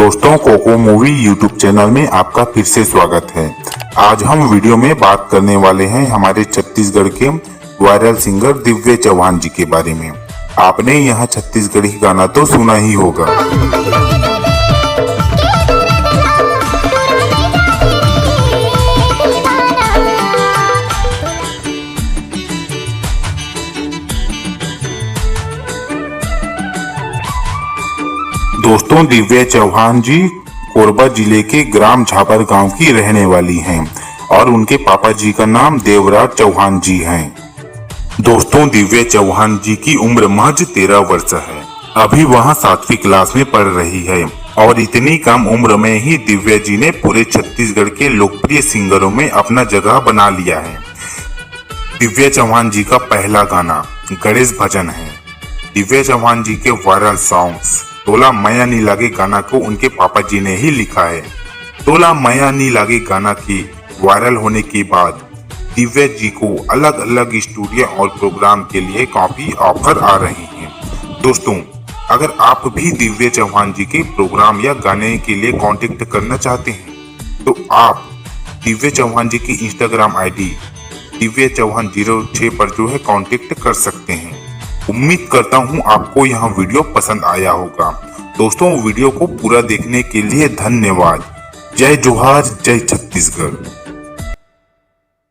दोस्तों, cocoa movie YouTube channel में आपका फिर से स्वागत है। आज हम वीडियो में बात करने वाले हैं हमारे छत्तीसगढ़ के वायरल सिंगर दिव्य चौहान जी के बारे में। आपने यह छत्तीसगढ़ी गाना तो सुना ही होगा। दोस्तों, दिव्य चौहान जी कोरबा जिले के ग्राम झापर गांव की रहने वाली हैं और उनके पापा जी का नाम देवराज चौहान जी हैं। दोस्तों, दिव्य चौहान जी की उम्र महज 13 वर्ष है। अभी वहां 7वीं क्लास में पढ़ रही है और इतनी कम उम्र में ही दिव्य जी ने पूरे छत्तीसगढ़ के लोकप्रिय सिंगरों में अपना जगह बना लिया है। दिव्य चौहान जी का पहला गाना गणेश भजन है। दिव्य चौहान जी के वायरल सॉन्ग्स तोला माया नी लागे गाना को उनके पापा जी ने ही लिखा है। तोला माया नी लागे गाना की वायरल होने के बाद दिव्य जी को अलग अलग स्टूडियो और प्रोग्राम के लिए काफी ऑफर आ रही हैं। दोस्तों, अगर आप भी दिव्य चौहान जी के प्रोग्राम या गाने के लिए कांटेक्ट करना चाहते हैं तो आप दिव्य चौहान जी की इंस्टाग्राम आईडी दिव्य चौहान 06 पर जो है कांटेक्ट कर सकते हैं। उम्मीद करता हूं आपको यह वीडियो पसंद आया होगा। दोस्तों, वीडियो को पूरा देखने के लिए धन्यवाद। जय जोहार, जय छत्तीसगढ़।